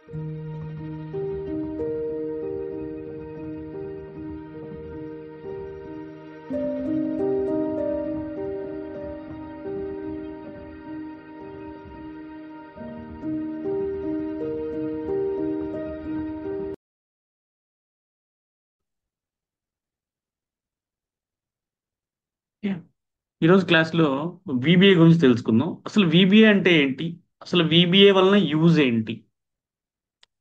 ఈరోజు క్లాస్లో విబిఏ గురించి తెలుసుకుందాం. అసలు విబిఏ అంటే ఏంటి? అసలు విబిఏ వలన యూజ్ ఏంటి?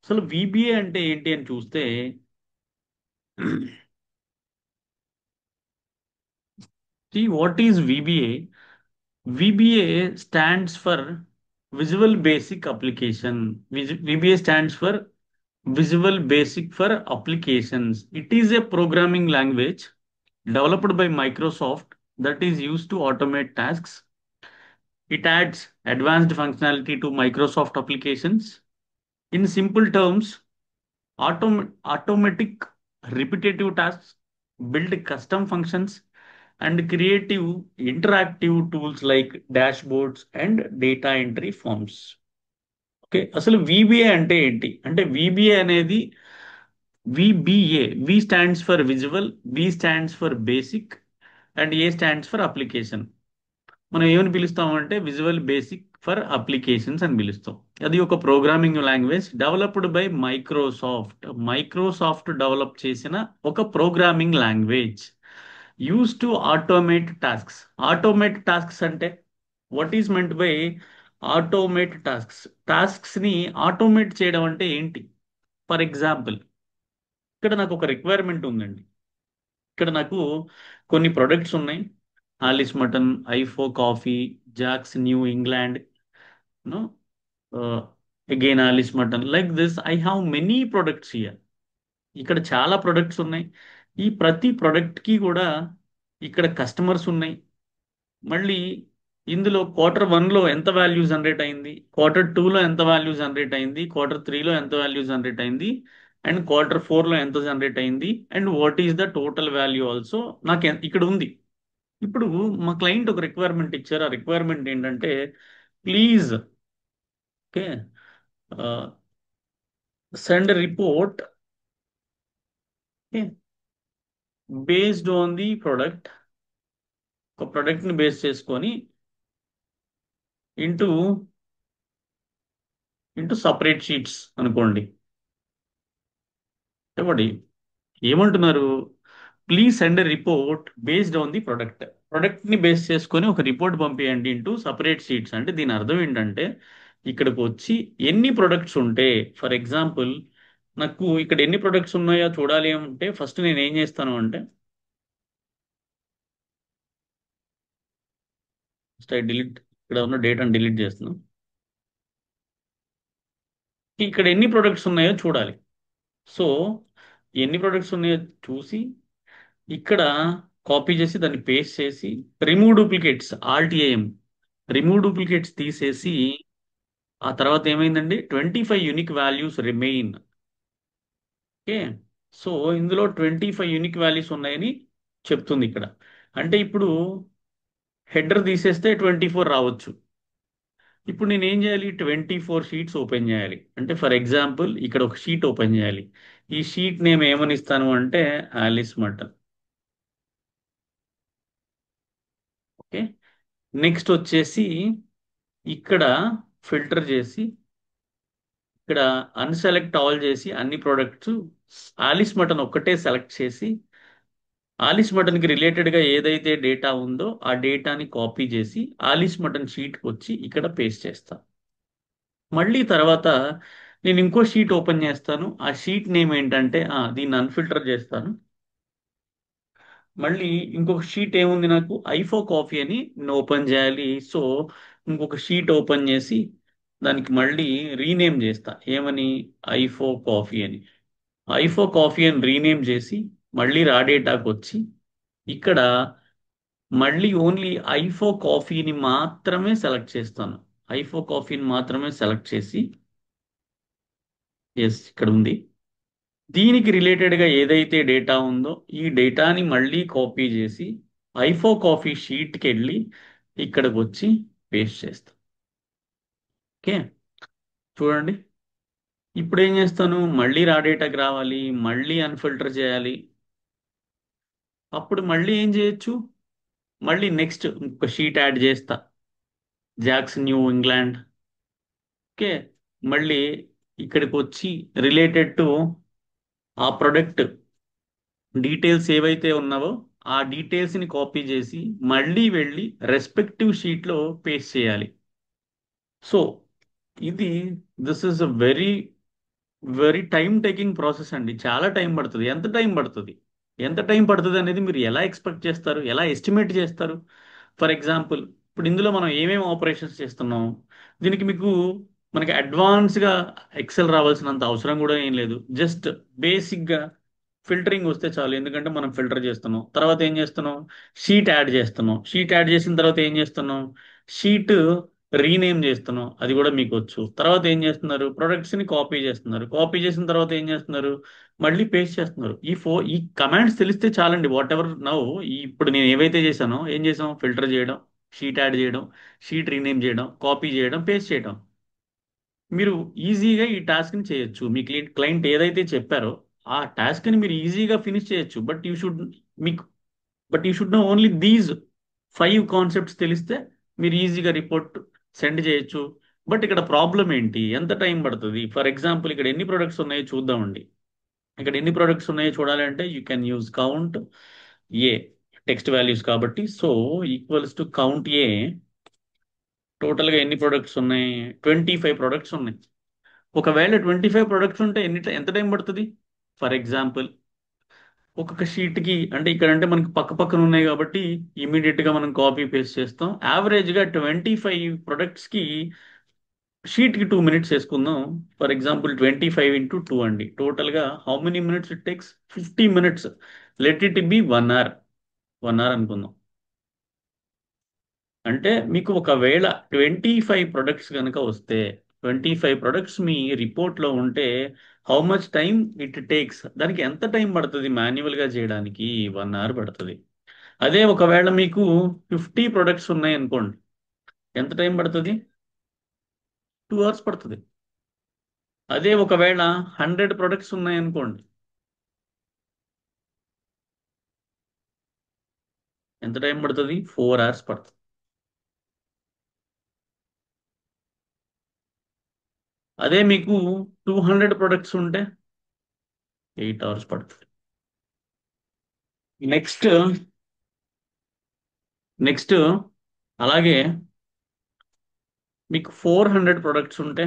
అసలు విబిఏ అంటే ఏంటి అని చూస్తే what is VBA? VBA stands for Visual Basic Application. VBA stands for Visual Basic for Applications. It is a programming language developed by Microsoft that is used to automate tasks. It adds advanced functionality to Microsoft applications. In simple terms, automatic repetitive tasks, build custom functions, and creative interactive tools like dashboards and data entry forms. Okay, అసలు VBA అంటే ఏంటి? అంటే VBA అనేది VBA, V stands for visual, B stands for basic, and A stands for application. మనం ఏమని పిలుస్తామంటే visual basic for applications అని పిలుస్తాం. అది ఒక programming language developed by Microsoft. Microsoft develop చేసిన ఒక programming language use to automate tasks. Automate tasks అంటే what is meant by automate tasks? Tasks ని ఆటోమేట్ చేయడం అంటే ఏంటి? ఫర్ ఎగ్జాంపుల్, ఇక్కడ నాకు ఒక రిక్వైర్మెంట్ ఉందండి. ఇక్కడ నాకు కొన్ని ప్రొడక్ట్స్ ఉన్నాయి. Alice mutton, Ipoh coffee, Jack's New England, no again Alice mutton, like this I have many products here. ఇక్కడ చాలా ప్రొడక్ట్స్ ఉన్నాయి. ఈ ప్రతి ప్రొడక్ట్ కి కూడా ఇక్కడ కస్టమర్స్ ఉన్నాయి. మళ్ళీ ఇందులో Q1 ఎంత వాల్యూ జనరేట్ అయింది, Q2 ఎంత వాల్యూ జనరేట్ అయింది, Q3 ఎంత వాల్యూ జనరేట్ అయింది, అండ్ Q4 ఎంత జనరేట్ అయింది, and what is the total value also నాకు ఇక్కడ ఉంది. ఇప్పుడు మా క్లయింట్ ఒక రిక్వైర్మెంట్ ఇచ్చారు. ఆ రిక్వైర్మెంట్ ఏంటంటే, please okay send report based on the product. ఒక ప్రొడక్ట్ ని బేస్ చేసుకొని ఇంటూ ఇంటూ సపరేట్ షీట్స్ అనుకోండి. చెప్పండి ఏమంటున్నారు? Please send report based on the product. Product ని బేస్ చేసుకొని ఒక రిపోర్ట్ పంపించండి ఇంటూ సపరేట్ షీట్స్. అంటే దీని అర్థం ఏంటంటే, ఇక్కడికి వచ్చి ఎన్ని ప్రొడక్ట్స్ ఉంటే, ఫర్ ఎగ్జాంపుల్ నాకు ఇక్కడ ఎన్ని ప్రొడక్ట్స్ ఉన్నాయో చూడాలి అంటే ఫస్ట్ నేను ఏం చేస్తాను అంటే, ఫస్ట్ ఐ డిలీట్, ఇక్కడ ఉన్న డేటాను డిలీట్ చేస్తున్నాను. ఇక్కడ ఎన్ని ప్రొడక్ట్స్ ఉన్నాయో చూడాలి. సో ఎన్ని ప్రొడక్ట్స్ ఉన్నాయో చూసి ఇక్కడ కాపీ చేసి దాన్ని పేస్ట్ చేసి రిమూవ్ డూప్లికేట్స్, ఆర్టీఐఎం, రిమూవ్ డూప్లికేట్స్ తీసేసి ఆ తర్వాత ఏమైందండి, 25 unique values remain. Okay, so ఇందులో 25 యూనిక్ వాల్యూస్ ఉన్నాయని చెప్తుంది ఇక్కడ. అంటే ఇప్పుడు హెడర్ తీసేస్తే 24 రావచ్చు. ఇప్పుడు నేను ఏం చేయాలి? 24 షీట్స్ ఓపెన్ చేయాలి. అంటే ఫర్ ఎగ్జాంపుల్ ఇక్కడ ఒక షీట్ ఓపెన్ చేయాలి. ఈ షీట్ నేమ్ ఏమని ఇస్తాను అంటే ఆలిస్ మటన్. ఓకే, నెక్స్ట్ వచ్చేసి ఇక్కడ ఫిల్టర్ చేసి ఇక్కడ అన్సెలెక్ట్ ఆల్ చేసి అన్ని ప్రోడక్ట్స్ ఆలిస్ మటన్ ఒక్కటే సెలెక్ట్ చేసి ఆలిస్ మటన్ కి రిలేటెడ్ గా ఏదైతే డేటా ఉందో ఆ డేటాని కాపీ చేసి ఆలిస్ మటన్ షీట్ కి వచ్చి ఇక్కడ పేస్ట్ చేస్తా. మళ్ళీ తర్వాత నేను ఇంకో షీట్ ఓపెన్ చేస్తాను. ఆ షీట్ నేమ్ ఏంటంటే దీన్ని అన్ఫిల్టర్ చేస్తాను. మళ్ళీ ఇంకొక షీట్ ఏముంది నాకు, ఐఫో కాఫీ అని నేను ఓపెన్ చేయాలి. సో ఇంకొక షీట్ ఓపెన్ చేసి దానికి మళ్ళీ రీనేమ్ చేస్తా. ఏమని? ఐఫో కాఫీ అని. ఐఫో కాఫీ అని రీనేమ్ చేసి మళ్ళీ రా డేటాకి వచ్చి ఇక్కడ మళ్ళీ ఓన్లీ ఐఫో కాఫీని మాత్రమే సెలెక్ట్ చేస్తాను. ఐఫో కాఫీని మాత్రమే సెలెక్ట్ చేసి ఎస్ ఇక్కడ ఉంది. దీనికి రిలేటెడ్గా ఏదైతే డేటా ఉందో ఈ డేటాని మళ్ళీ కాపీ చేసి ఐఫో కాఫీ షీట్కి వెళ్ళి ఇక్కడికి వచ్చి పేస్ట్ చేస్తాం. ఓకే, చూడండి ఇప్పుడు ఏం చేస్తాను, మళ్ళీ రా డేటాకి రావాలి, మళ్ళీ అన్ఫిల్టర్ చేయాలి. అప్పుడు మళ్ళీ ఏం చేయొచ్చు, మళ్ళీ నెక్స్ట్ ఇంకొక షీట్ యాడ్ చేస్తా, జాక్స్ న్యూ ఇంగ్లాండ్. ఓకే, మళ్ళీ ఇక్కడికి వచ్చి రిలేటెడ్ టు ఆ ప్రొడక్ట్ డీటెయిల్స్ ఏవైతే ఉన్నావో ఆ డీటెయిల్స్ని కాపీ చేసి మళ్ళీ వెళ్ళి రెస్పెక్టివ్ షీట్లో పేస్ట్ చేయాలి. సో ఇది, this is a very very time taking process అండి. చాలా టైం పడుతుంది. ఎంత టైం పడుతుంది, ఎంత టైం పడుతుంది అనేది మీరు ఎలా ఎక్స్పెక్ట్ చేస్తారు, ఎలా ఎస్టిమేట్ చేస్తారు? ఫర్ ఎగ్జాంపుల్, ఇప్పుడు ఇందులో మనం ఏమేమి ఆపరేషన్స్ చేస్తున్నాం, దీనికి మీకు మనకి అడ్వాన్స్గా ఎక్సెల్ రావాల్సినంత అవసరం కూడా ఏం లేదు. జస్ట్ బేసిక్గా ఫిల్టరింగ్ వస్తే చాలు. ఎందుకంటే మనం ఫిల్టర్ చేస్తున్నాం, తర్వాత ఏం చేస్తున్నాం, షీట్ యాడ్ చేస్తున్నాం, షీట్ యాడ్ చేసిన తర్వాత ఏం చేస్తున్నాం, షీట్ రీనేమ్ చేస్తున్నాం, అది కూడా మీకు వచ్చు. తర్వాత ఏం చేస్తున్నారు, ప్రొడక్ట్స్ ని కాపీ చేస్తున్నారు, కాపీ చేసిన తర్వాత ఏం చేస్తున్నారు, మళ్ళీ పేస్ట్ చేస్తున్నారు. ఈ కమాండ్స్ తెలిస్తే చాలండి. వాట్ ఎవర్ నౌ, ఇప్పుడు నేను ఏవైతే చేశానో, ఏం చేసాం, ఫిల్టర్ చేయడం, షీట్ యాడ్ చేయడం, షీట్ రీనేమ్ చేయడం, కాపీ చేయడం, పేస్ట్ చేయడం. మీరు ఈజీగా ఈ టాస్క్ని చేయొచ్చు. మీ క్లయింట్ ఏదైతే చెప్పారో ఆ టాస్క్ని మీరు ఈజీగా ఫినిష్ చేయొచ్చు. మీకు but you should know only these 5 concepts తెలిస్తే మీరు ఈజీగా రిపోర్ట్ సెండ్ చేయొచ్చు. బట్ ఇక్కడ ప్రాబ్లం ఏంటి, ఎంత టైం పడుతుంది? ఫర్ ఎగ్జాంపుల్, ఇక్కడ ఎన్ని ప్రొడక్ట్స్ ఉన్నాయో చూద్దామండి. ఇక్కడ ఎన్ని ప్రొడక్ట్స్ ఉన్నాయో చూడాలి అంటే you can use count A, text values కాబట్టి. సో ఈక్వల్స్ టు కౌంట్ ఏ. టోటల్గా ఎన్ని ప్రొడక్ట్స్ ఉన్నాయి, 25 ప్రొడక్ట్స్ ఉన్నాయి. ఒకవేళ 25 ప్రొడక్ట్స్ ఉంటే ఎంత టైం పడుతుంది? ఫర్ ఎగ్జాంపుల్, ఒక్కొక్క షీట్కి అంటే ఇక్కడ అంటే మనకి పక్క పక్కన ఉన్నాయి కాబట్టి గా మనం కాపీ పేస్ట్ చేస్తాం. యావరేజ్గా 25 ప్రొడక్ట్స్కి షీట్కి 2 మినిట్స్ వేసుకుందాం. ఫర్ ఎగ్జాంపుల్ 25 × 2 అండి. టోటల్గా how many minutes it takes, 50 minutes. Let it be 1 hour, 1 hour అనుకుందాం. అంటే మీకు ఒకవేళ 25 ప్రొడక్ట్స్ కనుక వస్తే, 25 ప్రొడక్ట్స్ మీ రిపోర్ట్లో ఉంటే how much time it takes, దానికి ఎంత టైం పడుతుంది మాన్యువల్గా చేయడానికి? 1 అవర్ పడుతుంది. అదే ఒకవేళ మీకు 50 ప్రొడక్ట్స్ ఉన్నాయి అనుకోండి, ఎంత టైం పడుతుంది? 2 అవర్స్ పడుతుంది. అదే ఒకవేళ 100 ప్రొడక్ట్స్ ఉన్నాయి అనుకోండి, ఎంత టైం పడుతుంది? 4 అవర్స్ పడుతుంది. అదే మీకు 200 ప్రొడక్ట్స్ ఉంటే 8 అవర్స్ పడుతుంది. నెక్స్ట్ నెక్స్ట్ అలాగే మీకు 400 ప్రొడక్ట్స్ ఉంటే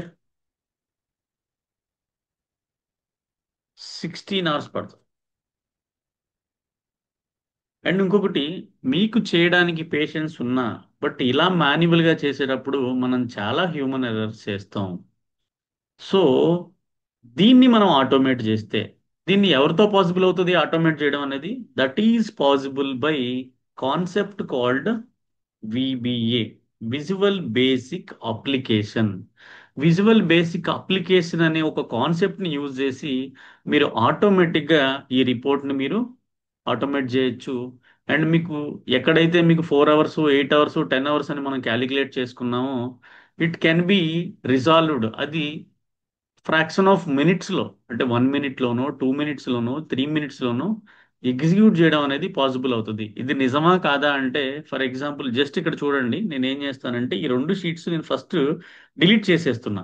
16 అవర్స్ పడుతుంది. అండ్ ఇంకొకటి, మీకు చేయడానికి పేషెన్స్ ఉన్నా బట్ ఇలా మాన్యువల్గా చేసేటప్పుడు మనం చాలా హ్యూమన్ ఎర్రర్స్ చేస్తాం. సో దీన్ని మనం ఆటోమేట్ చేస్తే, దీన్ని ఎవరితో పాసిబుల్ అవుతుంది ఆటోమేట్ చేయడం అనేది? That is possible by concept called VBA, visual basic application. Visual basic application అనే ఒక కాన్సెప్ట్ని యూజ్ చేసి మీరు ఆటోమేటిక్గా ఈ రిపోర్ట్ని మీరు ఆటోమేట్ చేయొచ్చు. అండ్ మీకు ఎక్కడైతే మీకు 4 అవర్స్, 8 అవర్స్, 10 అవర్స్ అని మనం క్యాలిక్యులేట్ చేసుకున్నామో, ఇట్ కెన్ బి రిజాల్వ్డ్. అది ఫ్రాక్షన్ ఆఫ్ మినిట్స్లో, అంటే 1 మినిట్లోనో, 2 మినిట్స్లోనో, 3 మినిట్స్లోనో ఎగ్జిక్యూట్ చేయడం అనేది పాసిబుల్ అవుతుంది. ఇది నిజమా కాదా అంటే, ఫర్ ఎగ్జాంపుల్ జస్ట్ ఇక్కడ చూడండి, నేను ఏం చేస్తానంటే ఈ 2 షీట్స్ నేను ఫస్ట్ డిలీట్ చేసేస్తున్నా.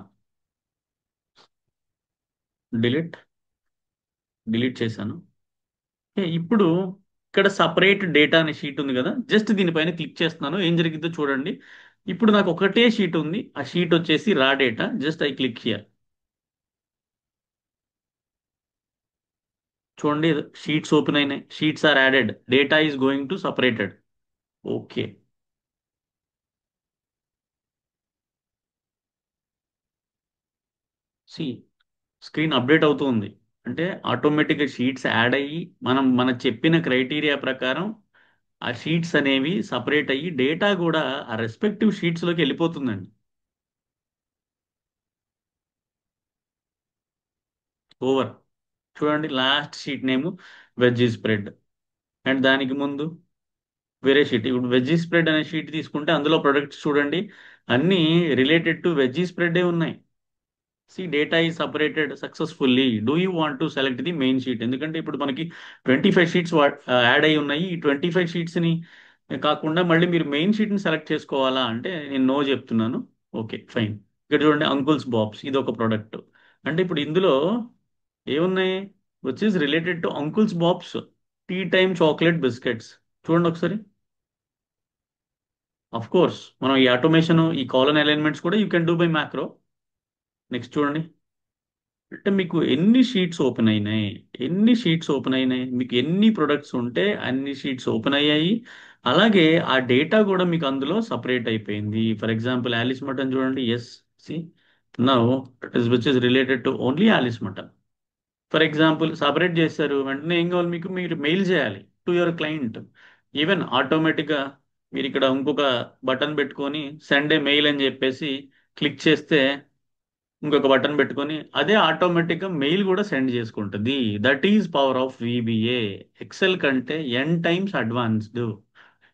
డిలీట్ డిలీట్ చేశాను. ఇప్పుడు ఇక్కడ సపరేట్ డేటా అనే షీట్ ఉంది కదా, జస్ట్ దీనిపైన క్లిక్ చేస్తున్నాను. ఏం జరిగిందో చూడండి. ఇప్పుడు నాకు ఒకటే షీట్ ఉంది, ఆ షీట్ వచ్చేసి raw data. Just I click here. చూడండి, షీట్స్ ఓపెన్ అయినాయి, sheets are added, data is going to separated. Okay, see screen update అవుతూ ఉంది. అంటే ఆటోమేటిక్గా షీట్స్ యాడ్ అయ్యి మన చెప్పిన క్రైటీరియా ప్రకారం ఆ షీట్స్ అనేవి సపరేట్ అయ్యి డేటా కూడా ఆ రెస్పెక్టివ్ షీట్స్లోకి వెళ్ళిపోతుందండి. ఓవర్. చూడండి, last sheet name veg spread, and దానికి ముందు వేరే షీట్. ఇప్పుడు వెజ్ స్ప్రెడ్ అనే షీట్ తీసుకుంటే అందులో ప్రొడక్ట్స్ చూడండి, అన్నీ రిలేటెడ్ టు వెజ్ స్ప్రెడ్ ఉన్నాయి. సి డేటా ఈ separated successfully. Do you want to select the main sheet? ఎందుకంటే ఇప్పుడు మనకి 25 షీట్స్ యాడ్ అయి ఉన్నాయి. ఈ 25 షీట్స్ని కాకుండా మళ్ళీ మీరు మెయిన్ షీట్ని సెలెక్ట్ చేసుకోవాలా అంటే నేను నో చెప్తున్నాను. Okay fine. ఇక్కడ చూడండి, అంకుల్స్ బాబ్స్ ఇది ఒక ప్రోడక్ట్. అంటే ఇప్పుడు ఇందులో ఏమున్నాయి? Which is related to uncles Bob's tea time chocolate biscuits. చూడండి ఒకసారి. అఫ్ కోర్స్ మనం ఈ ఆటోమేషన్, ఈ కాలన్ అలైన్మెంట్స్ కూడా you can do by macro. Next చూడండి. అంటే మీకు ఎన్ని షీట్స్ ఓపెన్ అయినాయి, ఎన్ని షీట్స్ ఓపెన్ అయినాయి, మీకు ఎన్ని ప్రొడక్ట్స్ ఉంటే అన్ని షీట్స్ ఓపెన్ అయ్యాయి. అలాగే ఆ డేటా కూడా మీకు అందులో సపరేట్ అయిపోయింది. ఫర్ ఎగ్జాంపుల్ ఆలిస్ మటన్ చూడండి. Yes, see now it is which is related to only Alice mutton. For example separate చేశారు వెంటనే ఏం కావాలి మీకు? మీరు మెయిల్ చేయాలి టు యువర్ క్లయింట్. ఈవెన్ ఆటోమేటిక్గా మీరు ఇక్కడ ఇంకొక బటన్ పెట్టుకొని సెండ్ ఏ మెయిల్ అని చెప్పేసి క్లిక్ చేస్తే ఇంకొక బటన్ పెట్టుకొని అదే ఆటోమేటిక్గా మెయిల్ కూడా సెండ్ చేసుకుంటుంది. That is power of VBA. Excel కంటే టైమ్స్ అడ్వాన్స్డ్.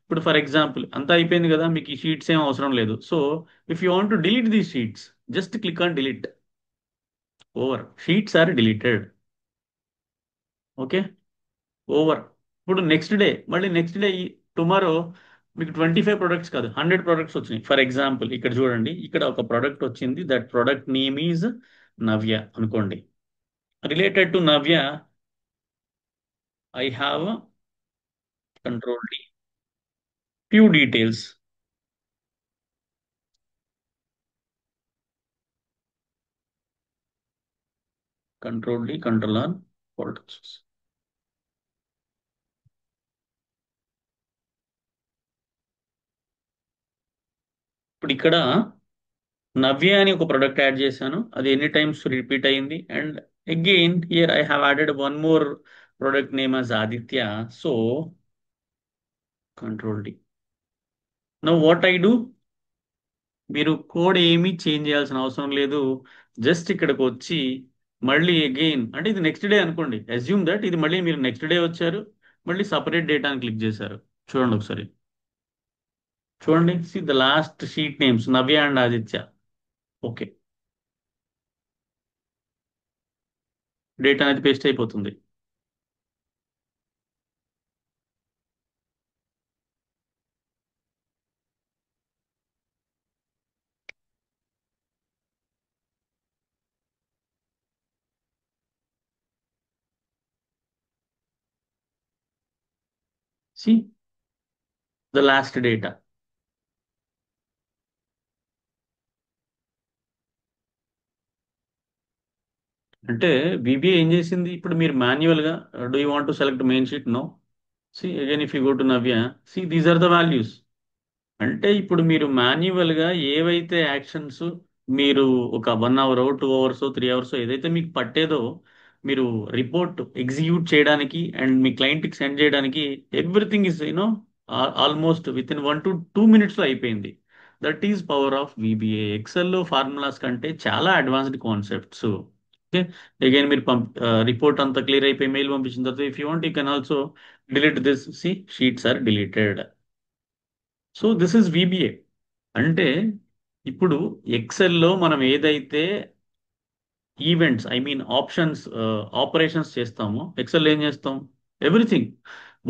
ఇప్పుడు ఫర్ ఎగ్జాంపుల్ అంతా అయిపోయింది కదా, మీకు ఈ షీట్స్ ఏం అవసరం లేదు. So if you want to delete these sheets, just click on delete. Over, sheets are deleted. Okay, over. ఇప్పుడు నెక్స్ట్ డే, మళ్ళీ నెక్స్ట్ డే, టుమారో మీకు 25 ప్రొడక్ట్స్ కాదు 100 ప్రొడక్ట్స్ వచ్చినాయి. ఫర్ ఎగ్జాంపుల్ ఇక్కడ చూడండి, ఇక్కడ ఒక ప్రోడక్ట్ వచ్చింది. That product name is Navya అనుకోండి. Related to Navya I have control D few details. Control D control on folders. ఇప్పుడు ఇక్కడ నవ్య అని ఒక ప్రోడక్ట్ యాడ్ చేశాను. అది ఎన్ని టైమ్స్ రిపీట్ అయింది. And again here I have added one more product name as Aditya. So control D. Now what I do? మీరు code ఏమీ చేంజ్ చేయాల్సిన అవసరం లేదు. జస్ట్ ఇక్కడికి వచ్చి మళ్ళీ అగైన్, అంటే ఇది నెక్స్ట్ డే అనుకోండి. అజ్యూమ్ దట్ ఇది మళ్ళీ మీరు నెక్స్ట్ డే వచ్చారు, మళ్ళీ సపరేట్ డేటా అని క్లిక్ చేశారు. చూడండి ఒకసారి. చూడండి, see the last sheet names Navya and Aditya. Okay, data అనేది పేస్ట్ అయిపోతుంది. See the last data. అంటే బీబీఏ ఏం చేసింది? ఇప్పుడు మీరు మాన్యువల్గా do you want to select main sheet? No. See again if you go to Navya, see these are the values. అంటే ఇప్పుడు మీరు మాన్యువల్గా ఏవైతే యాక్షన్స్ మీరు ఒక 1 అవర్ 2 అవర్స్ 3 అవర్స్ ఏదైతే మీకు పట్టేదో, మీరు రిపోర్ట్ ఎగ్జిక్యూట్ చేయడానికి అండ్ మీ క్లయింట్కి సెండ్ చేయడానికి, everything is almost within 1 to 2 minutes అయిపోయింది. That is power of VBA. ఎక్సెల్లో ఫార్ములాస్ కంటే చాలా అడ్వాన్స్డ్ కాన్సెప్ట్స్. ఓకే, అగైన్ మీరు రిపోర్ట్ అంతా క్లియర్ అయిపోయి మెయిల్ పంపించిన తర్వాత if you want you can also delete this. See sheets are deleted. So this is VBA. అంటే ఇప్పుడు ఎక్సెల్లో మనం ఏదైతే events, I mean options, operations చేస్తామో ఎక్సెల్ ఏం చేస్తాం? ఎవ్రీథింగ్,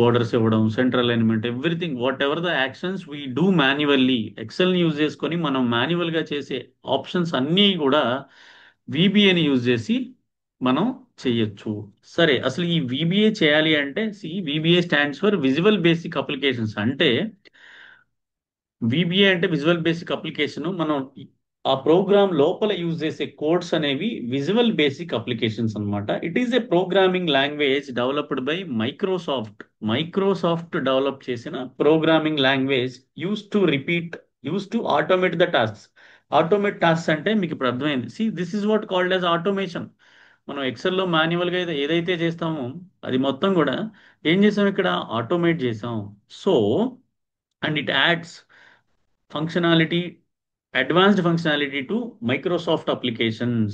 బోర్డర్స్ ఇవ్వడం, central alignment, everything whatever the actions we do manually, ఎక్సెల్ని యూజ్ చేసుకొని మనం మాన్యువల్గా చేసే ఆప్షన్స్ అన్నీ కూడా విబిఏని యూజ్ చేసి మనం చెయ్యొచ్చు. సరే, అసలు ఈ విబిఏ చేయాలి అంటే VBA stands for visual basic applications. అంటే విబిఏ అంటే విజువల్ బేసిక్ అప్లికేషన్. మనం ఆ ప్రోగ్రామ్ లోపల యూజ్ చేసే కోడ్స్ అనేవి విజువల్ బేసిక్ అప్లికేషన్స్ అన్నమాట. It is a programming language developed by Microsoft. Microsoft develop చేసిన programming language use to automate the tasks. Automate tasks అంటే మీకు ఇప్పుడు అర్థమైంది. This is what called as automation. మనం ఎక్సెల్లో మాన్యువల్గా ఏదైతే చేస్తామో అది మొత్తం కూడా ఏం చేసాం? ఇక్కడ ఆటోమేట్ చేసాం. So and it adds functionality, advanced functionality to Microsoft applications.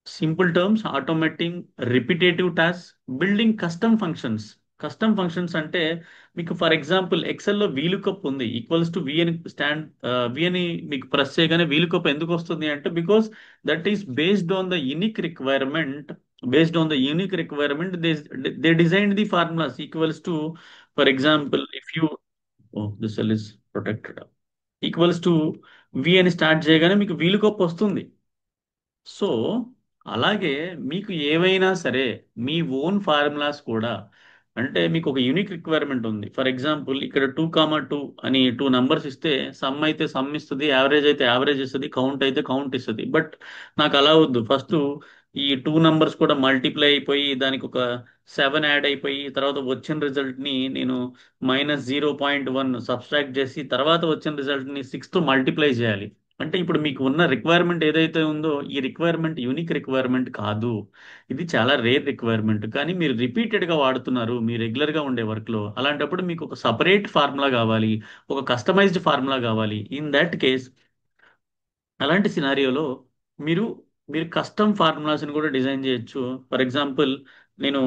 Simple terms, automating repetitive tasks, building custom functions. Custom functions అంటే మీకు ఫర్ ఎగ్జాంపుల్ ఎక్సెల్లో వీలుకప్ ఉంది, ఈక్వల్స్ టు వి అని వి అని మీకు ప్రెస్ చేయగానే వీలుకప్ ఎందుకు వస్తుంది అంటే because that is based on the unique requirement. Based on the unique requirement they design the formulas equals to, for example if you, this cell is protected, equals to V అని start చేయగానే మీకు VLOOKUP వస్తుంది. So అలాగే మీకు ఏవైనా సరే మీ own formulas కూడా, అంటే మీకు ఒక యూనిక్ రిక్వైర్మెంట్ ఉంది. ఫర్ ఎగ్జాంపుల్ ఇక్కడ 2, 2 అని టూ నంబర్స్ ఇస్తే సమ్ అయితే సమ్ ఇస్తుంది, యావరేజ్ అయితే యావరేజ్ ఇస్తుంది, కౌంట్ అయితే కౌంట్ ఇస్తుంది. బట్ నాకు అలా వద్దు. ఫస్ట్ ఈ టూ నంబర్స్ కూడా మల్టిప్లై అయిపోయి దానికి ఒక 7 యాడ్ అయిపోయి తర్వాత వచ్చిన రిజల్ట్ ని నేను -0.1 సబ్స్ట్రాక్ట్ చేసి తర్వాత వచ్చిన రిజల్ట్ ని 6తో మల్టిప్లై చేయాలి. అంటే ఇప్పుడు మీకు ఉన్న రిక్వైర్మెంట్ ఏదైతే ఉందో ఈ రిక్వైర్మెంట్ యూనిక్ రిక్వైర్మెంట్ కాదు. ఇది చాలా రేర్ రిక్వైర్మెంట్, కానీ మీరు రిపీటెడ్ గా వాడుతున్నారు మీ రెగ్యులర్ గా ఉండే వర్క్ లో. అలాంటప్పుడు మీకు ఒక సపరేట్ ఫార్ములా కావాలి, ఒక కస్టమైజ్డ్ ఫార్ములా కావాలి. ఇన్ దట్ కేస్, అలాంటి సినారియోలో మీరు మీరు కస్టమ్ ఫార్ములాస్ని కూడా డిజైన్ చేయొచ్చు. ఫర్ ఎగ్జాంపుల్ నేను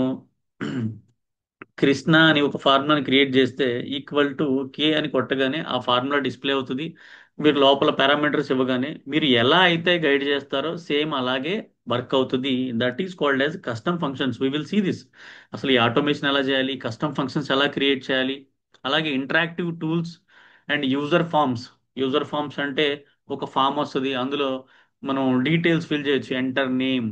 కృష్ణ అని ఒక ఫార్ములాని క్రియేట్ చేస్తే ఈక్వల్ టు కే అని కొట్టగానే ఆ ఫార్ములా డిస్ప్లే అవుతుంది. మీరు లోపల పారామీటర్స్ ఇవ్వగానే మీరు ఎలా అయితే గైడ్ చేస్తారో సేమ్ అలాగే వర్క్ అవుతుంది. That is called as custom functions. We will see this. అసలు ఈ ఆటోమేషన్ ఎలా చేయాలి, కస్టమ్ ఫంక్షన్స్ ఎలా క్రియేట్ చేయాలి, అలాగే interactive tools and user forms. User forms అంటే ఒక ఫామ్ వస్తుంది, అందులో మనం డీటెయిల్స్ ఫిల్ చేయొచ్చు. ఎంటర్ నేమ్,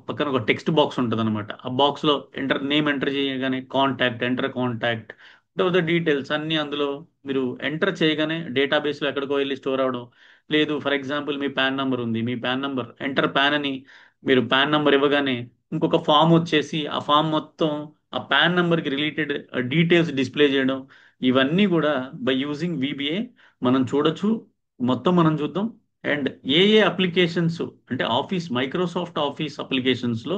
పక్కన ఒక టెక్స్ట్ బాక్స్ ఉంటుంది అనమాట. ఆ బాక్స్ లో ఎంటర్ నేమ్ ఎంటర్ చేయగానే contact, enter contact, the details అన్ని అందులో మీరు ఎంటర్ చేయగానే డేటాబేస్ లో ఎక్కడికో వెళ్ళి స్టోర్ అవడం. లేదు for example me pan number ఉంది, మీ పాన్ నంబర్ ఎంటర్ పాన్ అని మీరు పాన్ నంబర్ ఇవ్వగానే ఇంకొక ఫామ్ వచ్చేసి ఆ ఫామ్ మొత్తం ఆ పాన్ నంబర్ కి రిలేటెడ్ డీటెయిల్స్ డిస్ప్లే చేయడం. ఇవన్నీ కూడా బై యూజింగ్ విబిఏ మనం చూడొచ్చు. మొత్తం మనం చూద్దాం. అండ్ ఏ ఏ అప్లికేషన్స్, అంటే ఆఫీస్, మైక్రోసాఫ్ట్ ఆఫీస్ అప్లికేషన్స్ లో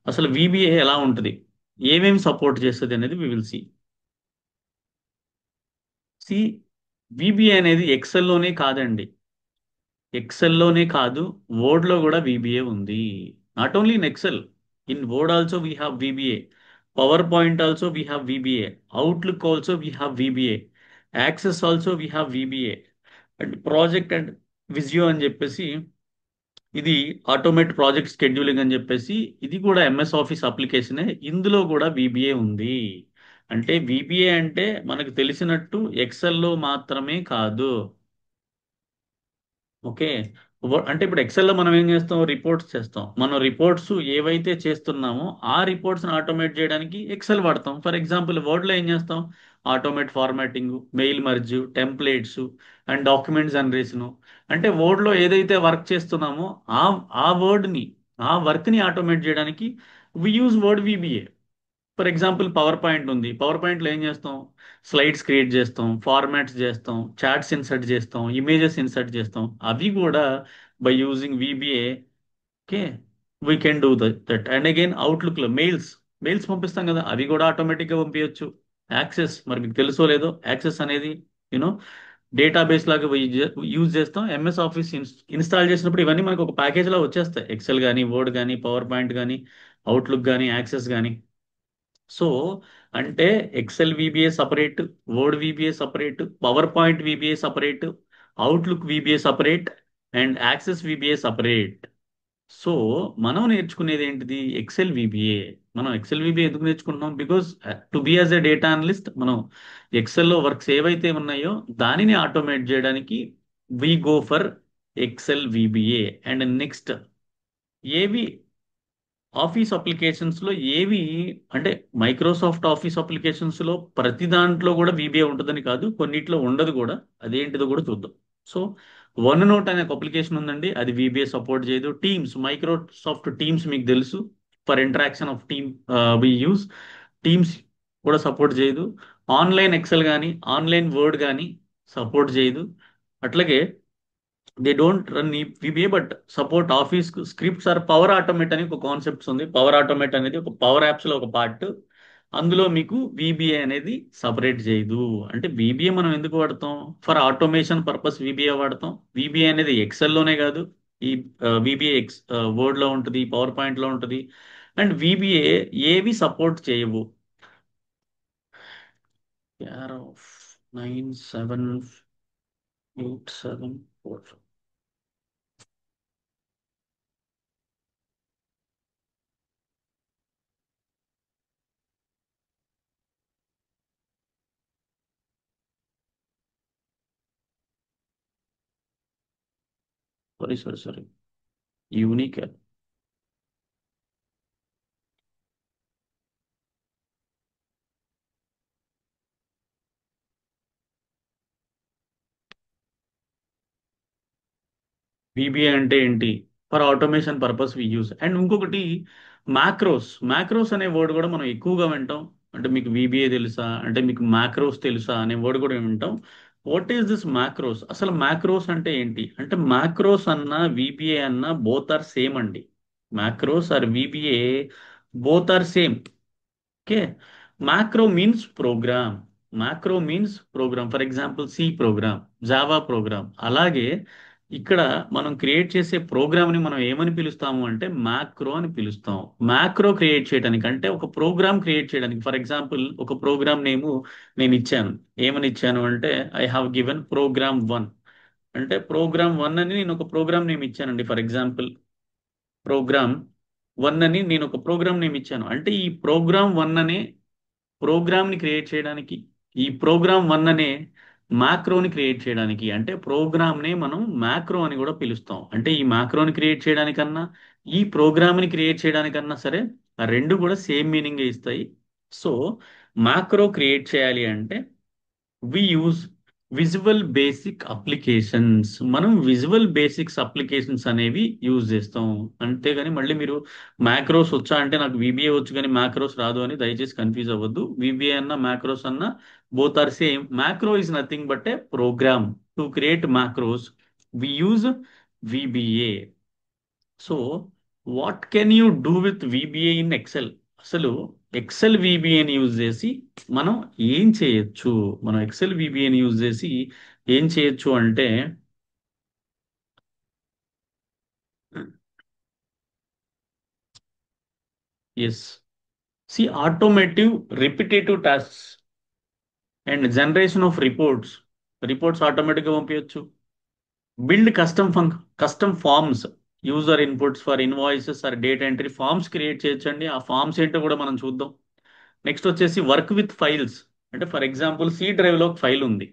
అసలు విబిఏ ఎలా ఉంటుంది, ఏమేమి సపోర్ట్ చేస్తుంది అనేది we will see. See, VBA అనేది ఎక్సెల్లోనే కాదండి. ఎక్సెల్లోనే కాదు, వర్డ్లో కూడా విబిఏ ఉంది. Not only in Excel, in Word also we have VBA, PowerPoint also we have VBA, Outlook also we have VBA, Access also we have VBA, and Project and Visio అని చెప్పేసి ఇది automate project scheduling అని చెప్పేసి ఇది కూడా MS office అప్లికేషనే. ఇందులో కూడా VBA ఉంది. అంటే విబిఏ అంటే మనకు తెలిసినట్టు ఎక్సెల్లో మాత్రమే కాదు. ఓకే. అంటే ఇప్పుడు ఎక్సెల్లో మనం ఏం చేస్తాం, రిపోర్ట్స్ చేస్తాం. మనం రిపోర్ట్స్ ఏవైతే చేస్తున్నామో ఆ రిపోర్ట్స్ని ఆటోమేట్ చేయడానికి ఎక్సెల్ వాడతాం. ఫర్ ఎగ్జాంపుల్ వర్డ్లో ఏం చేస్తాం, automate formatting, mail merge, templates and document generation. అంటే వర్డ్లో ఏదైతే వర్క్ చేస్తున్నామో ఆ ఆ వర్డ్ని, ఆ వర్క్ని ఆటోమేట్ చేయడానికి we use word VBA. For example PowerPoint ఉంది, పవర్ పాయింట్లో ఏం చేస్తాం, స్లైడ్స్ క్రియేట్ చేస్తాం, ఫార్మాట్స్ చేస్తాం, చార్ట్స్ ఇన్సర్ట్ చేస్తాం, ఇమేజెస్ ఇన్సర్ట్ చేస్తాం. అవి కూడా by using VBA. Okay, we can do that. And again అవుట్లుక్లో మెయిల్స్, మెయిల్స్ పంపిస్తాం కదా, అవి కూడా ఆటోమేటిక్గా పంపించవచ్చు. యాక్సెస్ మరి మీకు తెలుసో లేదో, యాక్సెస్ అనేది యూనో డేటాబేస్ లాగా యూజ్ చేస్తాం. ఎంఎస్ ఆఫీస్ ఇన్స్టాల్ చేసినప్పుడు ఇవన్నీ మనకు ఒక ప్యాకేజ్ లా వచ్చేస్తాయి, ఎక్సెల్ కానీ, వర్డ్ కానీ, పవర్ పాయింట్ కానీ, అవుట్లుక్ కానీ, యాక్సెస్ కానీ. సో అంటే Excel VBA separate, Word VBA separate, PowerPoint VBA separate, Outlook VBA separate, and Access VBA separate. So మనం నేర్చుకునేది ఏంటిది, ఎక్సెల్ విబిఏ. మనం ఎక్సెల్ విబిఏ ఎందుకు నేర్చుకుంటున్నాం, because to be as a data analyst మనం ఎక్సెల్లో వర్క్స్ ఏవైతే ఉన్నాయో దానిని ఆటోమేట్ చేయడానికి we go for Excel VBA. And next, ఏవి ఆఫీస్ అప్లికేషన్స్ లో ఏవి, అంటే మైక్రోసాఫ్ట్ ఆఫీస్ అప్లికేషన్స్ లో ప్రతి దాంట్లో కూడా విబిఏ ఉంటుందని కాదు, కొన్నిట్లో ఉండదు కూడా. అదేంటిదో కూడా చూద్దాం. సో వన్ నోట్ అనే ఒక అప్లికేషన్ ఉందండి, అది విబిఏ సపోర్ట్ చేయదు. టీమ్స్, మైక్రోసాఫ్ట్ టీమ్స్ మీకు తెలుసు, for interaction of team we use. Teams కూడా సపోర్ట్ చేయదు. ఆన్లైన్ ఎక్సెల్ కానీ, ఆన్లైన్ వర్డ్ కానీ సపోర్ట్ చేయదు. అట్లాగే they don't run VBA but support office scripts or Power Automate అని ఒక కాన్సెప్ట్స్ ఉంది. పవర్ ఆటోమేట్ అనేది ఒక పవర్ యాప్స్ లో ఒక పార్ట్. అందులో మీకు విబిఏ అనేది సపరేట్ చేయదు. అంటే విబిఏ మనం ఎందుకు వాడతాం, ఫర్ ఆటోమేషన్ పర్పస్ విబిఏ వాడతాం. విబిఏ అనేది ఎక్సెల్ లోనే కాదు, ఈ విబిఏ వర్డ్ లో ఉంటుంది, పవర్ పాయింట్ లో ఉంటుంది. అండ్ విబిఏ ఏవి సపోర్ట్ చేయవు, care of 97874. Sorry, sorry, sorry. Unique. VBA అంటే ఏంటి? For automation purpose we use. And ఇంకొకటి మ్యాక్రోస్. మ్యాక్రోస్ అనే వర్డ్ కూడా మనం ఎక్కువగా వింటాం. అంటే మీకు VBA తెలుసా? అంటే మీకు మ్యాక్రోస్ తెలుసా అనే వర్డ్ కూడా వింటాం. What is this macros? అసలు మ్యాక్రోస్ అంటే ఏంటి? అంటే మ్యాక్రోస్ అన్న VBA అన్న బోత్ ఆర్ సేమ్ అండి. Macros or VBA both are same. Okay. Macro means program. Macro means program. For example C program, Java program. అలాగే ఇక్కడ మనం క్రియేట్ చేసే ప్రోగ్రామ్ని మనం ఏమని పిలుస్తాము అంటే మ్యాక్రో అని పిలుస్తాం. మ్యాక్రో క్రియేట్ చేయడానికి అంటే ఒక ప్రోగ్రామ్ క్రియేట్ చేయడానికి. ఫర్ ఎగ్జాంపుల్ ఒక ప్రోగ్రామ్ నేము నేను ఇచ్చాను. ఏమని ఇచ్చాను అంటే ఐ హావ్ గివెన్ ప్రోగ్రామ్ 1. అంటే ప్రోగ్రామ్ 1 అని నేను ఒక ప్రోగ్రామ్ నేమ్ ఇచ్చానండి. ఫర్ ఎగ్జాంపుల్ ప్రోగ్రామ్ 1 అని నేను ఒక ప్రోగ్రామ్ నేమ్ ఇచ్చాను. అంటే ఈ ప్రోగ్రామ్ 1 అనే ప్రోగ్రామ్ని క్రియేట్ చేయడానికి, ఈ ప్రోగ్రామ్ 1 అనే మ్యాక్రోని క్రియేట్ చేయడానికి, అంటే ప్రోగ్రామ్నే మనం మ్యాక్రో అని కూడా పిలుస్తాం. అంటే ఈ మ్యాక్రోని క్రియేట్ చేయడానికన్నా ఈ ప్రోగ్రామ్ని క్రియేట్ చేయడానికన్నా సరే ఆ రెండు కూడా సేమ్ మీనింగ్ ఇస్తాయి. సో మ్యాక్రో క్రియేట్ చేయాలి అంటే we use Visual basic applications. మనం విజువల్ బేసిక్స్ అప్లికేషన్స్ అనేవి యూజ్ చేస్తాం. అంతేగాని మళ్ళీ మీరు మ్యాక్రోస్ వచ్చా అంటే నాకు VBA వచ్చు కానీ మ్యాక్రోస్ రాదు అని దయచేసి కన్ఫ్యూజ్ అవ్వద్దు. VBA అన్న మ్యాక్రోస్ అన్న both are same. Macro is nothing but a program. To create macros we use VBA. So what can you do with VBA in Excel? అసలు ఎక్సెల్ VBAని యూజ్ చేసి మనం ఏం చేయొచ్చు? మనం ఎక్సెల్ VBAని యూజ్ చేసి ఏం చేయొచ్చు అంటే yes, see automative repetitive tasks and generation of reports. Reports ఆటోమేటిక్గా పంపించవచ్చు. Build custom forms, user inputs for invoices or data entry forms create చేయొచ్చండి. ఆ ఫార్మ్స్ ఏంటో కూడా మనం చూద్దాం. నెక్స్ట్ వచ్చేసి వర్క్ విత్ ఫైల్స్. అంటే ఫర్ ఎగ్జాంపుల్ సి డ్రైవ్లో ఒక ఫైల్ ఉంది.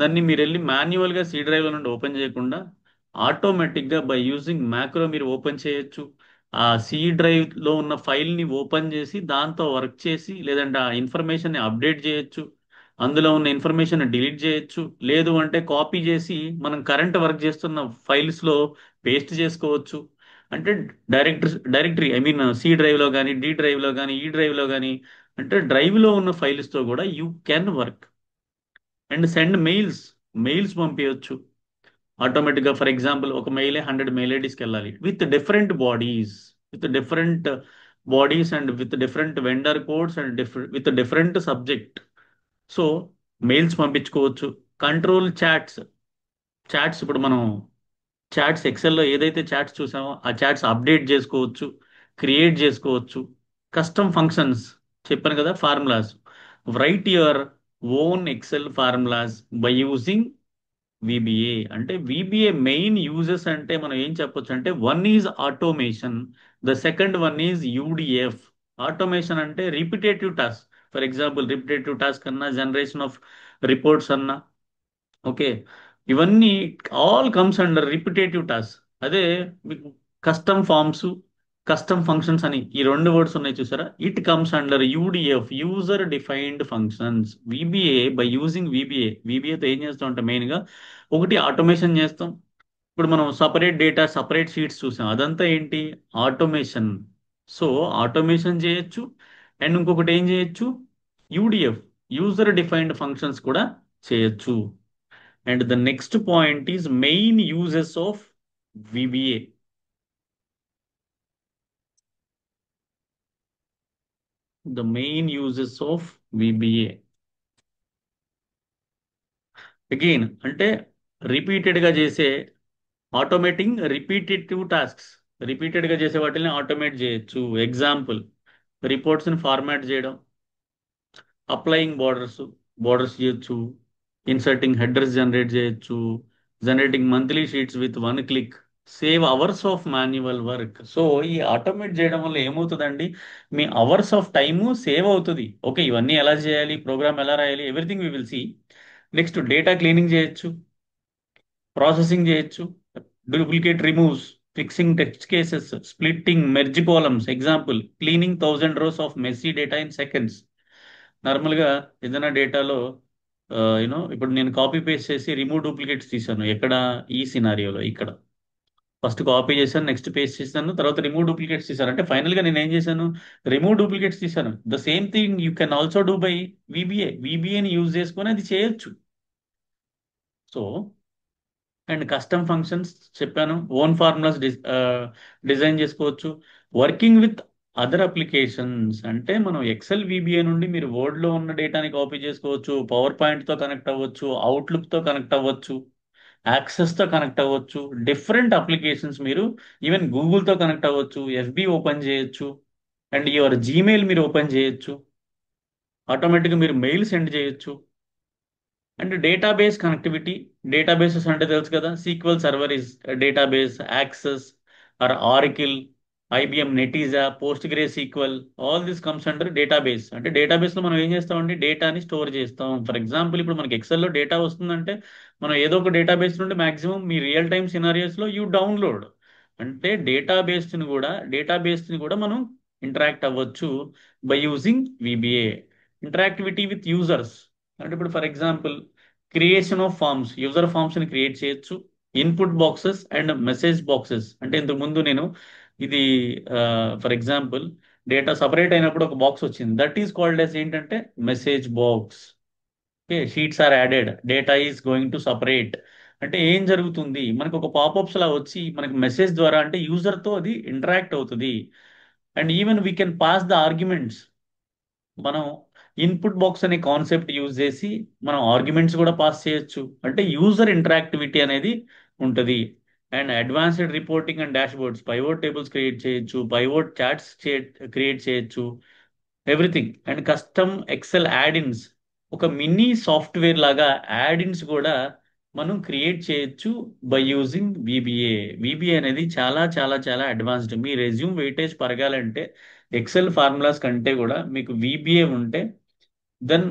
దాన్ని మీరు వెళ్ళి మాన్యువల్గా సి డ్రైవ్లో నుండి ఓపెన్ చేయకుండా ఆటోమేటిక్గా బై యూజింగ్ మ్యాక్రో మీరు ఓపెన్ చేయొచ్చు. ఆ సి డ్రైవ్లో ఉన్న ఫైల్ని ఓపెన్ చేసి దాంతో వర్క్ చేసి లేదంటే ఆ ఇన్ఫర్మేషన్ని అప్డేట్ చేయొచ్చు. అందులో ఉన్న ఇన్ఫర్మేషన్ డిలీట్ చేయొచ్చు. లేదు అంటే కాపీ చేసి మనం కరెంట్ వర్క్ చేస్తున్న ఫైల్స్లో పేస్ట్ చేసుకోవచ్చు. అంటే డైరెక్టరీ ఐ మీన్ సి డ్రైవ్లో కానీ డి డ్రైవ్లో కానీ ఈ డ్రైవ్లో కానీ, అంటే డ్రైవ్లో ఉన్న ఫైల్స్తో కూడా you can work. And send mails పంపించవచ్చు ఆటోమేటిక్గా. ఫర్ ఎగ్జాంపుల్ ఒక మెయిలే 100 మెయిల్ ఐడీస్కి వెళ్ళాలి with different bodies and with different vendor codes and with different subject. So mails పంపించుకోవచ్చు. కంట్రోల్ చాట్స్ ఇప్పుడు మనం చాట్స్ ఎక్సెల్లో ఏదైతే చాట్స్ చూసామో ఆ చాట్స్ అప్డేట్ చేసుకోవచ్చు, క్రియేట్ చేసుకోవచ్చు. కస్టమ్ ఫంక్షన్స్ చెప్పాను కదా, formulas. Right your own Excel formulas by using VBA. అంటే VBA మెయిన్ యూజెస్ అంటే మనం ఏం చెప్పొచ్చు అంటే one is automation, the second one is UDF. Automation అంటే repetitive task. For example repetitive task అన్నా జనరేషన్ ఆఫ్ రిపోర్ట్స్ అన్నా, ఓకే, ఇవన్నీ all comes under repetitive task. అదే మీకు కస్టమ్ ఫార్మ్స్, కస్టమ్ ఫంక్షన్స్ అని ఈ రెండు వర్డ్స్ ఉన్నాయి చూసారా, it comes under UDF, user defined functions. By using VBAతో ఏం చేస్తాం అంటే మెయిన్గా ఒకటి ఆటోమేషన్ చేస్తాం. ఇప్పుడు మనం సపరేట్ డేటా సపరేట్ షీట్స్ చూసాం, అదంతా ఏంటి? ఆటోమేషన్. సో ఆటోమేషన్ చేయొచ్చు. అండ్ ఇంకొకటి ఏం చేయొచ్చు? UDF, యూజర్ డిఫైన్డ్ ఫంక్షన్స్ కూడా చేయొచ్చు. And the next point is main uses of VBA. The main uses of VBA. Again, అంటే రిపీటెడ్గా చేసే ఆటోమేటింగ్ రిపీటేటివ్ టాస్క్స్. రిపీటెడ్గా చేసే వాటిని ఆటోమేట్ చేయొచ్చు. ఎగ్జాంపుల్ రిపోర్ట్స్ని ఫార్మాట్ చేయడం, అప్లయింగ్ బార్డర్స్, బోర్డర్స్ చేయొచ్చు, ఇన్సర్టింగ్ హెడర్స్ జనరేట్ చేయొచ్చు, generating monthly sheets with one click, save hours of manual work. So ఈ ఆటోమేట్ చేయడం వల్ల ఏమవుతుందండి, మీ అవర్స్ ఆఫ్ టైము సేవ్ అవుతుంది. ఓకే, ఇవన్నీ ఎలా చేయాలి, ప్రోగ్రామ్ ఎలా రాయాలి, everything we will see. Next data cleaning చేయొచ్చు, ప్రాసెసింగ్ చేయొచ్చు, duplicate removes, fixing text cases, splitting merge columns. Example, cleaning 1000 rows of messy data in seconds. నార్మల్గా ఏదైనా డేటాలో ఇప్పుడు నేను కాపీ పేస్ట్ చేసి రిమూవ్ డూప్లికేట్స్ తీసాను ఎక్కడ, ఈ సినారియోలో ఇక్కడ ఫస్ట్ కాపీ చేశాను, నెక్స్ట్ పేస్ట్ చేశాను, తర్వాత రిమూవ్ డూప్లికేట్స్ తీసాను. అంటే ఫైనల్గా నేను ఏం చేశాను, రిమూవ్ డూప్లికేట్స్ తీసాను. The same thing you can also do by విబిఏని యూజ్ చేసుకొని అది చేయొచ్చు. సో అండ్ కస్టమ్ ఫంక్షన్స్ చెప్పాను, ఓన్ ఫార్ములాస్ డిజైన్ చేసుకోవచ్చు. వర్కింగ్ విత్ అదర్ అప్లికేషన్స్ అంటే మనం ఎక్సెల్ విబిఏ నుండి మీరు వర్డ్లో ఉన్న డేటాని కాపీ చేసుకోవచ్చు, పవర్ పాయింట్తో కనెక్ట్ అవ్వచ్చు, అవుట్లుక్తో కనెక్ట్ అవ్వచ్చు, యాక్సెస్తో కనెక్ట్ అవ్వచ్చు, డిఫరెంట్ అప్లికేషన్స్ మీరు ఈవెన్ గూగుల్తో కనెక్ట్ అవ్వచ్చు, ఎఫ్బి ఓపెన్ చేయొచ్చు, అండ్ యువర్ జీమెయిల్ మీరు ఓపెన్ చేయొచ్చు, ఆటోమేటిక్గా మీరు మెయిల్ సెండ్ చేయొచ్చు. అండ్ డేటాబేస్ కనెక్టివిటీ, డేటాబేసెస్ అంటే తెలుసు కదా, SQL server is database, access or Oracle, IBM Netezza, PostgreSQL, all this comes under database. అంటే డేటాబేస్లో మనం ఏం చేస్తామంటే డేటాని స్టోర్ చేస్తాం. ఫర్ ఎగ్జాంపుల్ ఇప్పుడు మనకి ఎక్సెల్లో డేటా వస్తుందంటే మనం ఏదో ఒక డేటాబేస్ నుండి మాక్సిమం మీ రియల్ టైమ్ సినారియోస్లో యూ డౌన్లోడ్. అంటే డేటాబేస్ని కూడా మనం ఇంటరాక్ట్ అవ్వచ్చు by using VBA. Interactivity with users అంటే ఇప్పుడు for example creation of forms, user forms ని క్రియేట్ చేయొచ్చు. Input boxes and message boxes అంటే ఇంతకు ముందు నేను ఇది ఫర్ ఎగ్జాంపుల్ డేటా సపరేట్ అయినప్పుడు ఒక బాక్స్ వచ్చింది, దట్ ఈస్ కాల్డ్ as ఏంటంటే message box. Okay, sheets are added, data is going to separate. అంటే ఏం జరుగుతుంది, మనకు ఒక పాపప్స్ లా వచ్చి మనకి మెసేజ్ ద్వారా అంటే యూజర్ తో అది ఇంటరాక్ట్ అవుతుంది. And even we can pass the arguments. మనం ఇన్పుట్ బాక్స్ అనే కాన్సెప్ట్ యూజ్ చేసి మనం ఆర్గ్యుమెంట్స్ కూడా పాస్ చేయొచ్చు. అంటే యూజర్ ఇంటరాక్టివిటీ అనేది ఉంటుంది. And advanced reporting and dashboards, pivot tables create చేయొచ్చు, పైవోట్ చార్ట్స్ క్రియేట్ చేయొచ్చు, ఎవ్రీథింగ్. అండ్ కస్టమ్ ఎక్సెల్ యాడ్-ఇన్స్, ఒక మినీ సాఫ్ట్వేర్ లాగా యాడ్-ఇన్స్ కూడా మనం క్రియేట్ చేయొచ్చు బై యూజింగ్ విబిఏ. విబిఏ అనేది చాలా చాలా చాలా అడ్వాన్స్డ్. మీ రెజ్యూమ్ వెయిటేజ్ పెరగాలంటే ఎక్సెల్ ఫార్ములాస్ కంటే కూడా మీకు విబిఏ ఉంటే then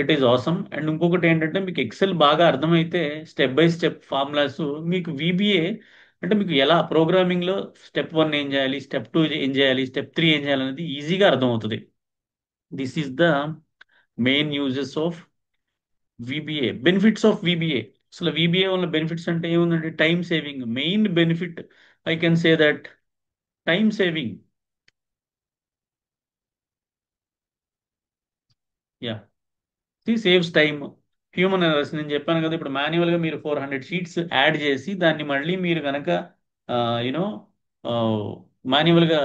it is awesome. And ఇంకొకటి ఏంటంటే మీకు ఎక్సెల్ బాగా అర్థమైతే స్టెప్ బై స్టెప్ ఫార్ములాస్ మీకు విబిఏ అంటే మీకు ఎలా ప్రోగ్రామింగ్లో స్టెప్ 1 ఏం చేయాలి, స్టెప్ 2 ఏం చేయాలి, స్టెప్ 3 ఏం చేయాలి అనేది ఈజీగా అర్థమవుతుంది. This is the main uses of VBA. Benefits of VBA, అసలు విబిఏ వల్ల బెనిఫిట్స్ అంటే ఏముందంటే time saving main benefit. I can say that time saving. Yeah, saves time, human errors. నేను చెప్పాను కదా, ఇప్పుడు మాన్యువల్గా మీరు 400 షీట్స్ యాడ్ చేసి దాన్ని మళ్ళీ మీరు కనుక యూనో మాన్యువల్గా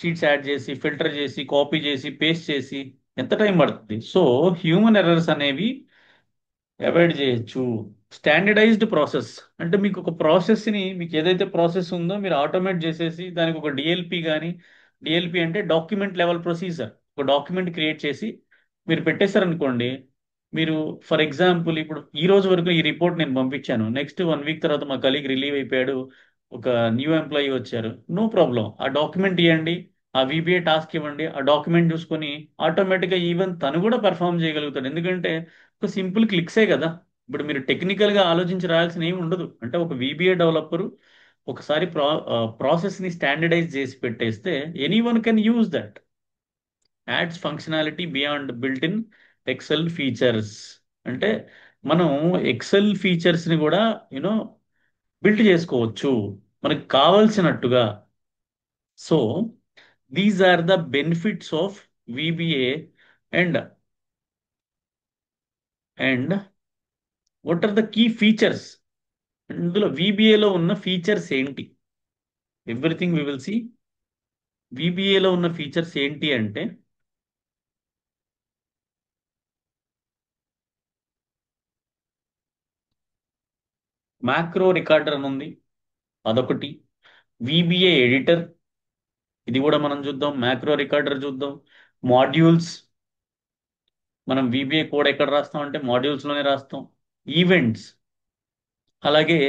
షీట్స్ యాడ్ చేసి ఫిల్టర్ చేసి కాపీ చేసి పేస్ట్ చేసి ఎంత టైం పడుతుంది. సో హ్యూమన్ ఎర్రర్స్ అనేవి అవాయిడ్ చేయొచ్చు. స్టాండర్డైజ్డ్ ప్రాసెస్ అంటే మీకు ఒక ప్రాసెస్ని, మీకు ఏదైతే ప్రాసెస్ ఉందో మీరు ఆటోమేట్ చేసేసి దానికి ఒక డిఎల్పి కానీ, డిఎల్పి అంటే డాక్యుమెంట్ లెవెల్ ప్రొసీజర్, ఒక డాక్యుమెంట్ క్రియేట్ చేసి మీరు పెట్టేశారనుకోండి. మీరు ఫర్ ఎగ్జాంపుల్ ఇప్పుడు ఈ రోజు వరకు ఈ రిపోర్ట్ నేను పంపించాను, నెక్స్ట్ 1 వీక్ తర్వాత మా కలీగ్ రిలీవ్ అయిపోయాడు, ఒక న్యూ ఎంప్లాయీ వచ్చారు, నో ప్రాబ్లం, ఆ డాక్యుమెంట్ ఇవ్వండి, ఆ విబిఏ టాస్క్ ఇవ్వండి, ఆ డాక్యుమెంట్ చూసుకొని ఆటోమేటిక్గా ఈవెన్ తను కూడా పెర్ఫామ్ చేయగలుగుతాడు. ఎందుకంటే ఒక సింపుల్ క్లిక్సే కదా. ఇప్పుడు మీరు టెక్నికల్గా ఆలోచించి రాయాల్సిన ఏమి ఉండదు. అంటే ఒక విబిఏ డెవలపరు ఒకసారి ప్రాసెస్ని స్టాండర్డైజ్ చేసి పెట్టేస్తే any one can use that. Adds functionality beyond built in Excel features అంటే మనం ఎక్సెల్ ఫీచర్స్ని కూడా యూనో బిల్డ్ చేసుకోవచ్చు మనకు కావలసినట్టుగా. So these are the benefits of VBA. And and what are the key features, ఇందులో విబిఏలో ఉన్న ఫీచర్స్ ఏంటి, ఎవ్రీథింగ్ వి విల్ సి. విబిఏలో ఉన్న ఫీచర్స్ ఏంటి అంటే మ్యాక్రో రికార్డర్ అని ఉంది, అదొకటి. విబిఏ ఎడిటర్, ఇది కూడా మనం చూద్దాం. మ్యాక్రో రికార్డర్ చూద్దాం. మాడ్యూల్స్, మనం VBA కోడ్ ఎక్కడ రాస్తాం అంటే మాడ్యూల్స్ లోనే రాస్తాం. ఈవెంట్స్, అలాగే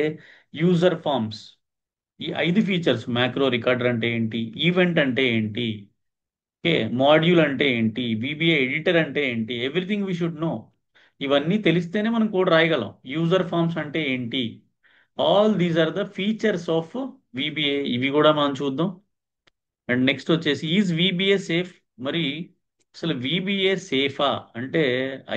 యూజర్ ఫామ్స్. ఈ 5 ఫీచర్స్, మ్యాక్రో రికార్డర్ అంటే ఏంటి, ఈవెంట్ అంటే ఏంటి, ఓకే, మాడ్యూల్ అంటే ఏంటి, VBA ఎడిటర్ అంటే ఏంటి, ఎవ్రీథింగ్ వీ షుడ్ నో. ఇవన్నీ తెలిస్తేనే మనం కోడ్ రాయగలం. యూజర్ ఫామ్స్ అంటే ఏంటి, all these are the features of VBA. ఇవి కూడా మనం చూద్దాం. అండ్ నెక్స్ట్ వచ్చేసి ఈజ్ VBA సేఫ్. మరి అసలు VBA సేఫా అంటే,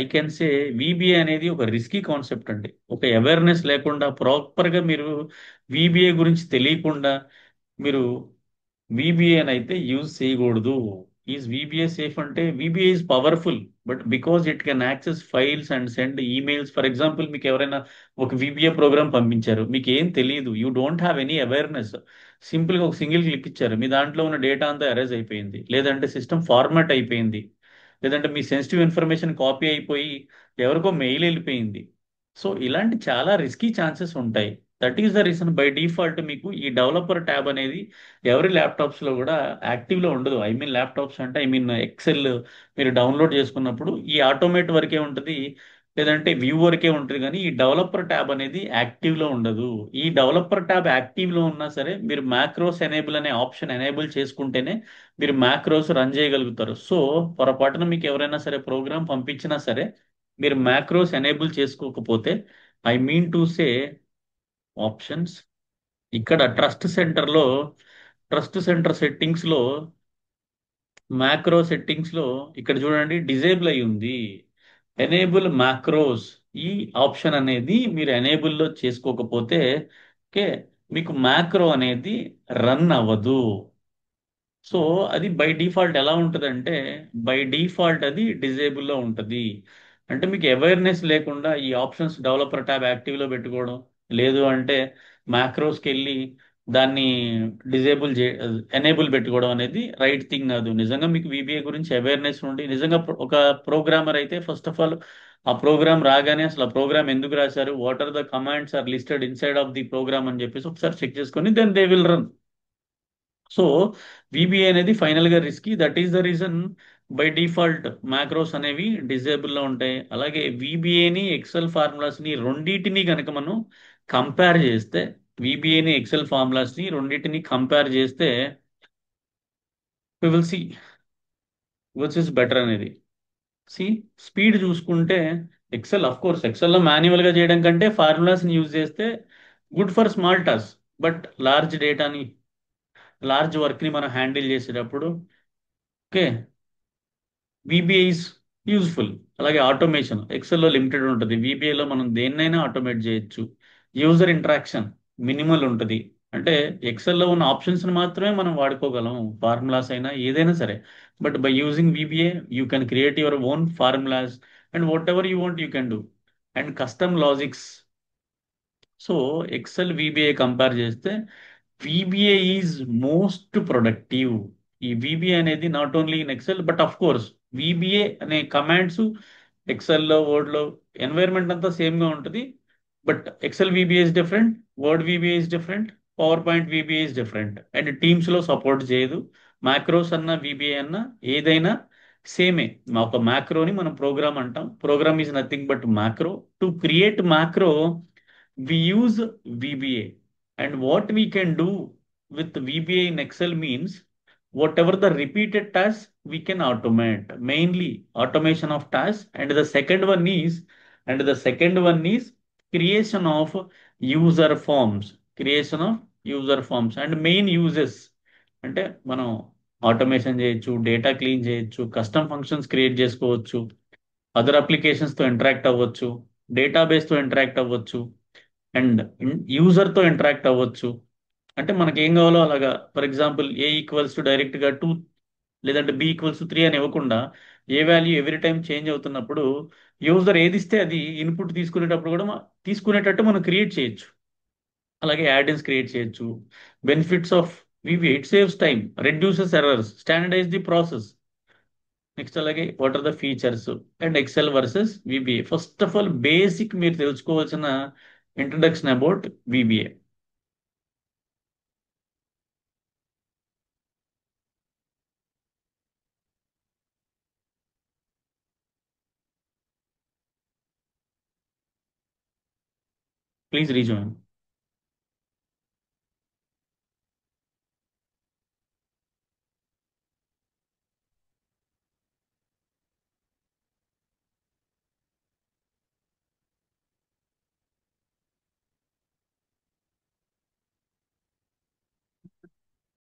ఐ కెన్ సే VBA అనేది ఒక రిస్కీ కాన్సెప్ట్ అండి. ఒక అవేర్నెస్ లేకుండా, ప్రాపర్గా మీరు VBA గురించి తెలియకుండా మీరు VBA అయితే యూజ్ చేయకూడదు. ఈజ్ VBA సేఫ్ అంటే, VBA is powerful but because it can access files and send emails. For example, మీకు ఎవరైనా ఒక VBA ప్రోగ్రామ్ పంపించారు, మీకు ఏం తెలియదు, you don't have any awareness. సింపుల్గా ఒక సింగిల్ క్లిక్ ఇచ్చారు, మీ దాంట్లో ఉన్న డేటా అంతా ఎరేజ్ అయిపోయింది, లేదంటే సిస్టమ్ ఫార్మాట్ అయిపోయింది, లేదంటే మీ సెన్సిటివ్ ఇన్ఫర్మేషన్ కాపీ అయిపోయి ఎవరికో మెయిల్ వెళ్ళిపోయింది. సో ఇలాంటి చాలా రిస్కీ ఛాన్సెస్ ఉంటాయి. That is the reason by default మీకు ఈ డెవలపర్ ట్యాబ్ అనేది ఎవరి ల్యాప్టాప్స్ లో కూడా యాక్టివ్ లో ఉండదు. ఐ మీన్ ల్యాప్టాప్స్ అంటే, ఐ మీన్ ఎక్సెల్ మీరు డౌన్లోడ్ చేసుకున్నప్పుడు ఈ ఆటోమేట్ వరకే ఉంటుంది, లేదంటే వ్యూ వరకే ఉంటుంది, కానీ ఈ డెవలపర్ ట్యాబ్ అనేది యాక్టివ్ లో ఉండదు. ఈ డెవలపర్ ట్యాబ్ యాక్టివ్ లో ఉన్నా సరే మీరు మ్యాక్రోస్ ఎనేబుల్ అనే ఆప్షన్ ఎనేబుల్ చేసుకుంటేనే మీరు మ్యాక్రోస్ రన్ చేయగలుగుతారు. సో పొరపాటున మీకు ఎవరైనా సరే ప్రోగ్రామ్ పంపించినా సరే మీరు మ్యాక్రోస్ ఎనేబుల్ చేసుకోకపోతే, I mean to say options, ఇక్కడ ట్రస్ట్ సెంటర్ సెట్టింగ్స్ లో, మ్యాక్రో సెట్టింగ్స్ లో ఇక్కడ చూడండి డిజేబుల్ అయి ఉంది. ఎనేబుల్ మ్యాక్రోస్, ఈ ఆప్షన్ అనేది మీరు ఎనేబుల్ లో చేసుకోకపోతే, ఓకే, మీకు మ్యాక్రో అనేది రన్ అవ్వదు. సో అది బై డిఫాల్ట్ ఎలా ఉంటుందంటే, బై డిఫాల్ట్ అది డిజేబుల్లో ఉంటుంది. అంటే మీకు అవేర్నెస్ లేకుండా ఈ ఆప్షన్స్ డెవలపర్ ట్యాబ్ యాక్టివ్లో పెట్టుకోవడం, లేదు అంటే మ్యాక్రోస్కి వెళ్ళి దాన్ని డిజేబుల్ ఎనేబుల్ పెట్టుకోవడం అనేది రైట్ థింగ్ కాదు. నిజంగా మీకు VBA గురించి అవేర్నెస్ ఉండి, నిజంగా ఒక ప్రోగ్రామర్ అయితే ఫస్ట్ ఆఫ్ ఆల్ ఆ ప్రోగ్రామ్ రాగానే అసలు ఆ ప్రోగ్రామ్ ఎందుకు రాశారు, what are the commands are listed inside of the program అని చెప్పేసి ఒకసారి చెక్ చేసుకొని then they will run. So VBA అనేది ఫైనల్ గా risky. That is the reason by default macros అనేవి డిజేబుల్ లో ఉంటాయి. అలాగే VBAని ఎక్సెల్ ఫార్ములాస్ ని రెండింటిని కనుక మనం కంపేర్ చేస్తే, VBAని ఎక్సెల్ ఫార్ములాస్ ని రెండింటిని కంపేర్ చేస్తే we will see which is better అనేది. సి, స్పీడ్ చూసుకుంటే ఎక్సెల్, అఫ్ కోర్స్ ఎక్సెల్లో మాన్యువల్ గా చేయడం కంటే ఫార్ములాస్ ని యూజ్ చేస్తే good for small task. But large డేటాని, లార్జ్ వర్క్ ని మనం హ్యాండిల్ చేసేటప్పుడు, ఓకే, VBA ఈజ్ యూజ్ఫుల్. అలాగే ఆటోమేషన్ ఎక్సెల్లో లిమిటెడ్ ఉంటుంది, VBAలో మనం దేన్నైనా ఆటోమేట్ చేయొచ్చు. యూజర్ ఇంటరాక్షన్ మినిమల్ ఉంటుంది. అంటే ఎక్సెల్లో ఉన్న ఆప్షన్స్ మాత్రమే మనం వాడుకోగలం, ఫార్ములాస్ అయినా ఏదైనా సరే. But by using VBA you can create your own formulas and whatever you want you can do. And custom logics. So Excel VBA compare చేస్తే VBA ఈజ్ మోస్ట్ ప్రొడక్టివ్. ఈ VBA అనేది not only in Excel but of course VBA అనే commands ఎక్సెల్లో, వర్డ్లో environment అంతా సేమ్గా ఉంటుంది. But Excel VBA is different, Word VBA is different, power point VBA is different, and టీమ్స్లో సపోర్ట్ చేయదు. మ్యాక్రోస్ అన్న VBA అన్న ఏదైనా సేమే. ఒక మ్యాక్రోని మనం ప్రోగ్రామ్ అంటాం. Program is nothing but macro. To create macro we use VBA. And what we can do with VBA in Excel means whatever the repeated tasks we can automate, mainly automation of tasks. And the second one is creation of user forms, creation of user forms and main uses. అంటే మనం automation చేయొచ్చు, data clean చేయొచ్చు, custom functions create చేసుకోవచ్చు, other అప్లికేషన్స్తో interact అవ్వచ్చు, డేటాబేస్తో interact అవ్వచ్చు, and యూజర్తో interact అవ్వచ్చు. అంటే మనకి ఏం కావాలో అలాగా. For example A equals to డైరెక్ట్గా 2, లేదంటే B ఈక్వల్స్ టు 3 అని ఇవ్వకుండా, ఏ వాల్యూ ఎవ్రీ టైం చేంజ్ అవుతున్నప్పుడు యూజర్ ఏది ఇస్తే అది ఇన్పుట్ తీసుకునేటప్పుడు కూడా తీసుకునేటట్టు మనం క్రియేట్ చేయొచ్చు. అలాగే యాడ్-ఇన్స్ క్రియేట్ చేయొచ్చు. Benefits of VBA, it saves time, reduces errors, standardise the process. Next అలాగే what are the features and Excel versus VBA. First of all basic మీరు తెలుసుకోవాల్సిన introduction about VBA. Please rejoin.